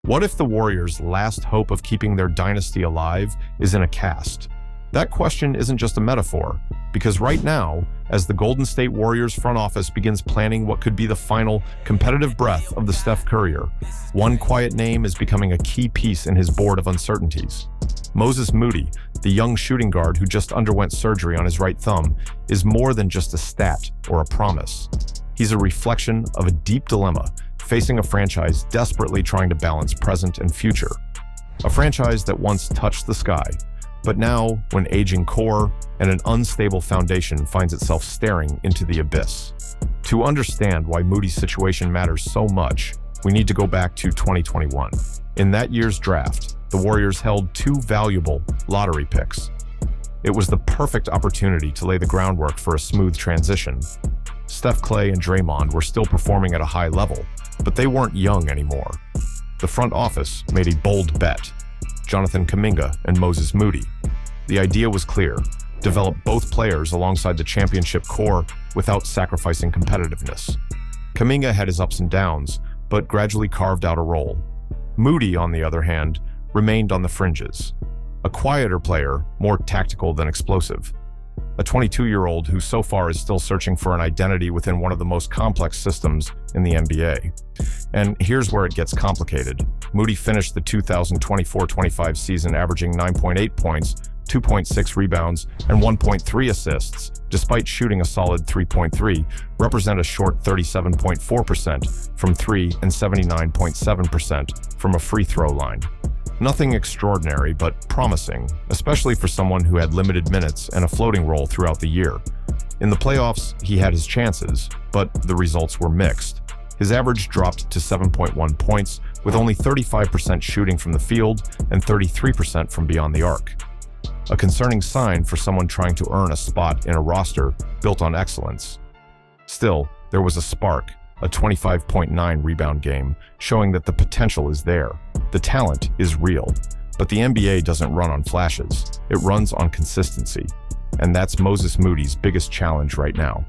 What if the Warriors' last hope of keeping their dynasty alive is in a cast? That question isn't just a metaphor, because right now, as the Golden State Warriors front office begins planning what could be the final competitive breath of the Steph Courier, one quiet name is becoming a key piece in his board of uncertainties. Moses Moody, the young shooting guard who just underwent surgery on his right thumb, is more than just a stat or a promise. He's a reflection of a deep dilemma facing a franchise desperately trying to balance present and future. A franchise that once touched the sky, but now, when aging core and an unstable foundation finds itself staring into the abyss. To understand why Moody's situation matters so much, we need to go back to 2021. In that year's draft, the Warriors held two valuable lottery picks. It was the perfect opportunity to lay the groundwork for a smooth transition. Steph, Clay, and Draymond were still performing at a high level, but they weren't young anymore. The front office made a bold bet: Jonathan Kuminga and Moses Moody. The idea was clear: develop both players alongside the championship core without sacrificing competitiveness. Kuminga had his ups and downs, but gradually carved out a role. Moody, on the other hand, remained on the fringes. A quieter player, more tactical than explosive. A 22-year-old who so far is still searching for an identity within one of the most complex systems in the NBA. And here's where it gets complicated. Moody finished the 2024-25 season averaging 9.8 points, 2.6 rebounds, and 1.3 assists, despite shooting a solid 3.3, represent a short 37.4% from three and 79.7% from a free throw line. Nothing extraordinary, but promising, especially for someone who had limited minutes and a floating role throughout the year. In the playoffs, he had his chances, but the results were mixed. His average dropped to 7.1 points, with only 35% shooting from the field and 33% from beyond the arc. A concerning sign for someone trying to earn a spot in a roster built on excellence. Still, there was a spark, a 25.9 rebound game, showing that the potential is there. The talent is real, but the NBA doesn't run on flashes. It runs on consistency, and that's Moses Moody's biggest challenge right now.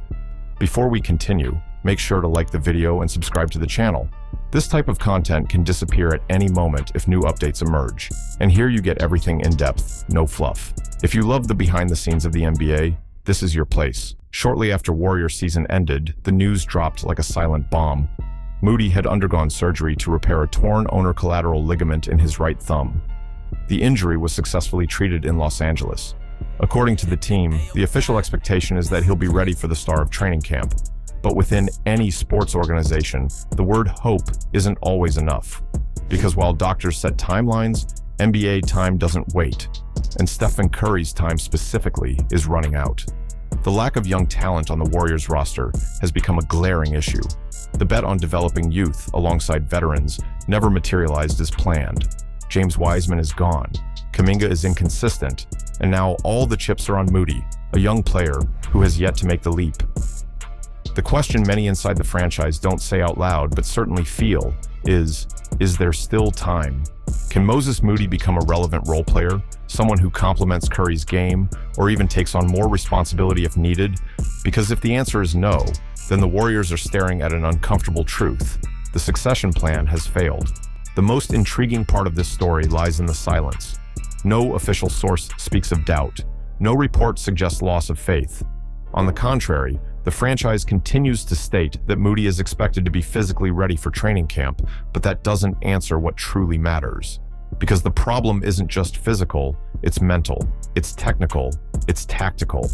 Before we continue, make sure to like the video and subscribe to the channel. This type of content can disappear at any moment if new updates emerge, and here you get everything in depth, no fluff. If you love the behind the scenes of the NBA, this is your place. Shortly after Warrior season ended, the news dropped like a silent bomb. Moody had undergone surgery to repair a torn ulnar collateral ligament in his right thumb. The injury was successfully treated in Los Angeles. According to the team, the official expectation is that he'll be ready for the start of training camp. But within any sports organization, the word hope isn't always enough. Because while doctors set timelines, NBA time doesn't wait. And Stephen Curry's time specifically is running out. The lack of young talent on the Warriors roster has become a glaring issue. The bet on developing youth alongside veterans never materialized as planned. James Wiseman is gone, Kuminga is inconsistent, and now all the chips are on Moody, a young player who has yet to make the leap. The question many inside the franchise don't say out loud but certainly feel is there still time? Can Moses Moody become a relevant role player, someone who complements Curry's game, or even takes on more responsibility if needed? Because if the answer is no, then the Warriors are staring at an uncomfortable truth. The succession plan has failed. The most intriguing part of this story lies in the silence. No official source speaks of doubt. No report suggests loss of faith. On the contrary, the franchise continues to state that Moody is expected to be physically ready for training camp, but that doesn't answer what truly matters. Because the problem isn't just physical, it's mental, it's technical, it's tactical.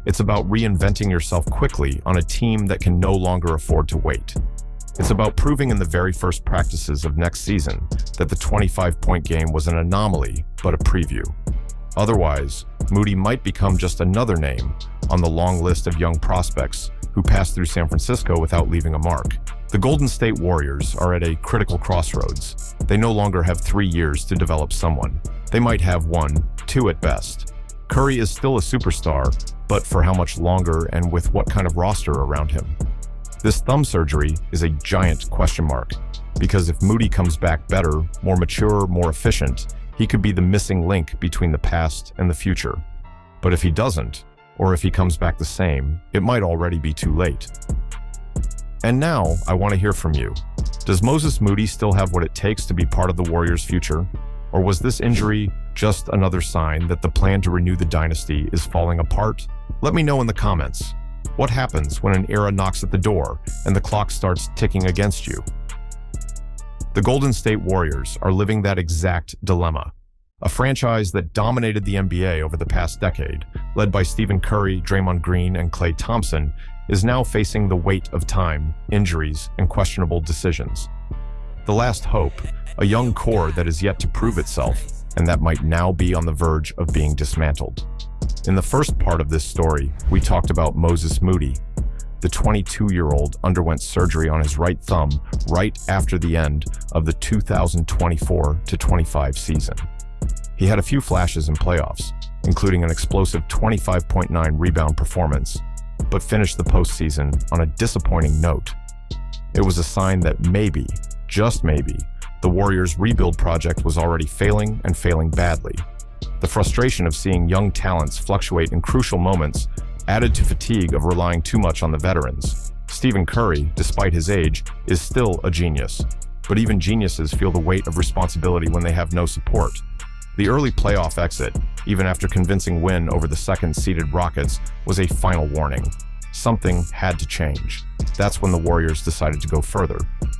It's about reinventing yourself quickly on a team that can no longer afford to wait. It's about proving in the very first practices of next season that the 25-point game was an anomaly, but a preview. Otherwise, Moody might become just another name on the long list of young prospects who passed through San Francisco without leaving a mark. The Golden State Warriors are at a critical crossroads. They no longer have 3 years to develop someone. They might have 1, 2 at best. Curry is still a superstar, but for how much longer and with what kind of roster around him? This thumb surgery is a giant question mark, because if Moody comes back better, more mature, more efficient, he could be the missing link between the past and the future. But if he doesn't, or if he comes back the same, it might already be too late. And now, I want to hear from you. Does Moses Moody still have what it takes to be part of the Warriors' future? Or was this injury just another sign that the plan to renew the dynasty is falling apart? Let me know in the comments. What happens when an era knocks at the door and the clock starts ticking against you? The Golden State Warriors are living that exact dilemma. A franchise that dominated the NBA over the past decade, led by Stephen Curry, Draymond Green, and Klay Thompson, is now facing the weight of time, injuries, and questionable decisions. The last hope, a young core that is yet to prove itself, and that might now be on the verge of being dismantled. In the first part of this story, we talked about Moses Moody. The 22-year-old underwent surgery on his right thumb right after the end of the 2024-25 season. He had a few flashes in playoffs, including an explosive 25.9 rebound performance, but finished the postseason on a disappointing note. It was a sign that maybe, just maybe, the Warriors' rebuild project was already failing and failing badly. The frustration of seeing young talents fluctuate in crucial moments added to fatigue of relying too much on the veterans. Stephen Curry, despite his age, is still a genius, but even geniuses feel the weight of responsibility when they have no support. The early playoff exit, even after convincing win over the second-seeded Rockets, was a final warning. Something had to change. That's when the Warriors decided to go further.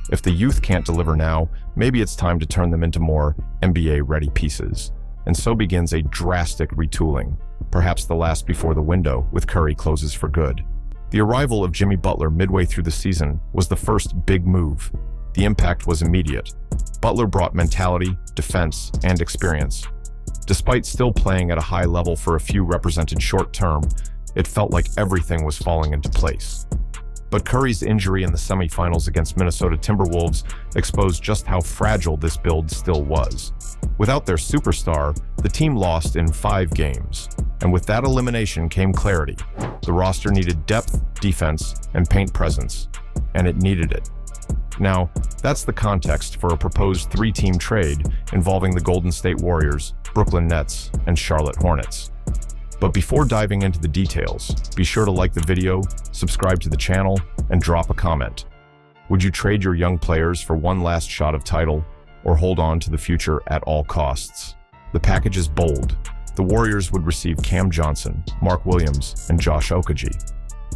If the youth can't deliver now, maybe it's time to turn them into more NBA-ready pieces. And so begins a drastic retooling, perhaps the last before the window, with Curry closes for good. The arrival of Jimmy Butler midway through the season was the first big move. The impact was immediate. Butler brought mentality, defense, and experience. Despite still playing at a high level for a few represented short term, it felt like everything was falling into place. But Curry's injury in the semifinals against Minnesota Timberwolves exposed just how fragile this build still was. Without their superstar, the team lost in 5 games. And with that elimination came clarity. The roster needed depth, defense, and paint presence. And it needed it. Now, that's the context for a proposed 3-team trade involving the Golden State Warriors, Brooklyn Nets, and Charlotte Hornets. But before diving into the details, be sure to like the video, subscribe to the channel, and drop a comment. Would you trade your young players for one last shot of title, or hold on to the future at all costs? The package is bold. The Warriors would receive Cam Johnson, Mark Williams, and Josh Okogie.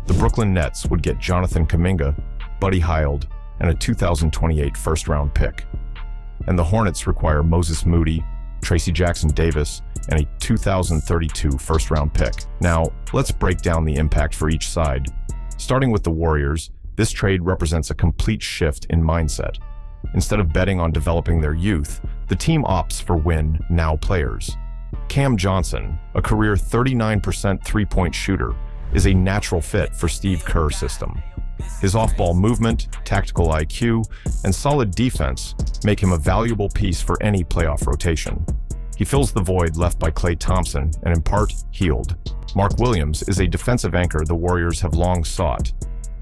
The Brooklyn Nets would get Jonathan Kuminga, Buddy Hield, and a 2028 first-round pick. And the Hornets require Moses Moody, Tracy Jackson-Davis, and a 2032 first-round pick. Now, let's break down the impact for each side. Starting with the Warriors, this trade represents a complete shift in mindset. Instead of betting on developing their youth, the team opts for win-now players. Cam Johnson, a career 39% three-point shooter, is a natural fit for Steve Kerr's system. His off-ball movement, tactical IQ, and solid defense make him a valuable piece for any playoff rotation. He fills the void left by Klay Thompson and in part Hield. Mark Williams is a defensive anchor the Warriors have long sought.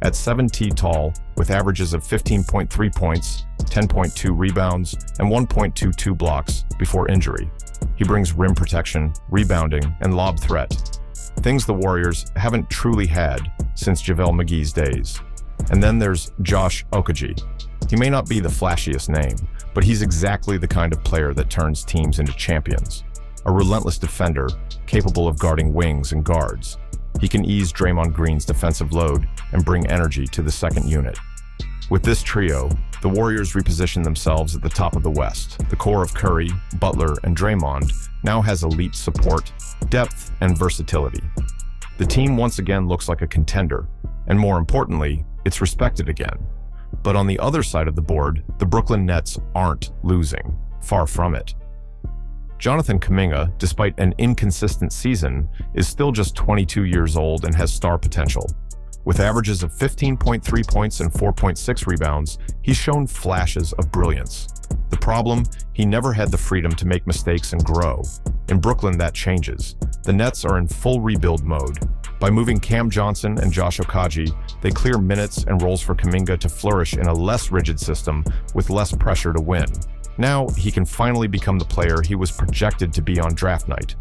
At 7 feet tall, with averages of 15.3 points, 10.2 rebounds, and 1.22 blocks before injury, he brings rim protection, rebounding, and lob threat. Things the Warriors haven't truly had since JaVale McGee's days. And then there's Josh Okogie. He may not be the flashiest name, but he's exactly the kind of player that turns teams into champions. A relentless defender, capable of guarding wings and guards. He can ease Draymond Green's defensive load and bring energy to the second unit. With this trio, the Warriors reposition themselves at the top of the West. The core of Curry, Butler, and Draymond now has elite support, depth, and versatility. The team once again looks like a contender, and more importantly, it's respected again. But on the other side of the board, the Brooklyn Nets aren't losing. Far from it. Jonathan Kuminga, despite an inconsistent season, is still just 22 years old and has star potential. With averages of 15.3 points and 4.6 rebounds, he's shown flashes of brilliance. The problem, he never had the freedom to make mistakes and grow. In Brooklyn, that changes. The Nets are in full rebuild mode. By moving Cam Johnson and Josh Okogie, they clear minutes and roles for Kuminga to flourish in a less rigid system with less pressure to win. Now, he can finally become the player he was projected to be on draft night.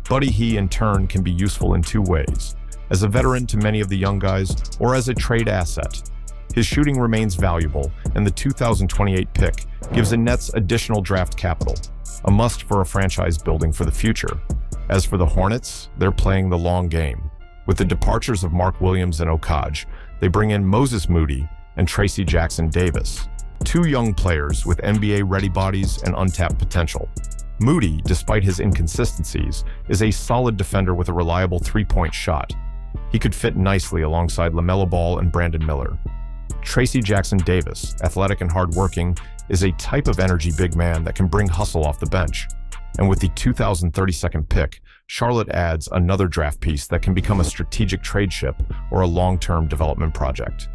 Buddy Hield, in turn, can be useful in 2 ways. As a veteran to many of the young guys, or as a trade asset. His shooting remains valuable, and the 2028 pick gives the Nets additional draft capital, a must for a franchise building for the future. As for the Hornets, they're playing the long game. With the departures of Mark Williams and Okaj, they bring in Moses Moody and Tracy Jackson-Davis, two young players with NBA-ready bodies and untapped potential. Moody, despite his inconsistencies, is a solid defender with a reliable three-point shot. He could fit nicely alongside LaMelo Ball and Brandon Miller. Tracy Jackson-Davis, athletic and hardworking, is a type of energy big man that can bring hustle off the bench. And with the 2032nd pick, Charlotte adds another draft piece that can become a strategic trade chip or a long-term development project.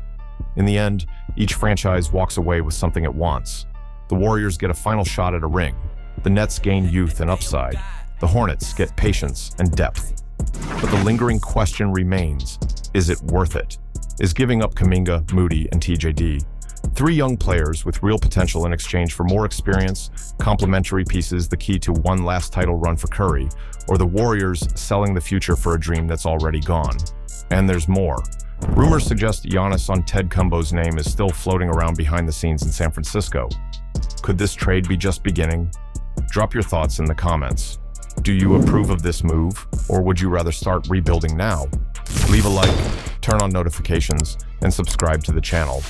In the end, each franchise walks away with something it wants. The Warriors get a final shot at a ring. The Nets gain youth and upside. The Hornets get patience and depth. But the lingering question remains, is it worth it? Is giving up Kuminga, Moody, and TJD, three young players with real potential in exchange for more experience, complementary pieces, the key to one last title run for Curry, or the Warriors selling the future for a dream that's already gone? And there's more. Rumors suggest Giannis on Ted Kumbo's name is still floating around behind the scenes in San Francisco. Could this trade be just beginning? Drop your thoughts in the comments. Do you approve of this move, or would you rather start rebuilding now? Leave a like, turn on notifications, and subscribe to the channel.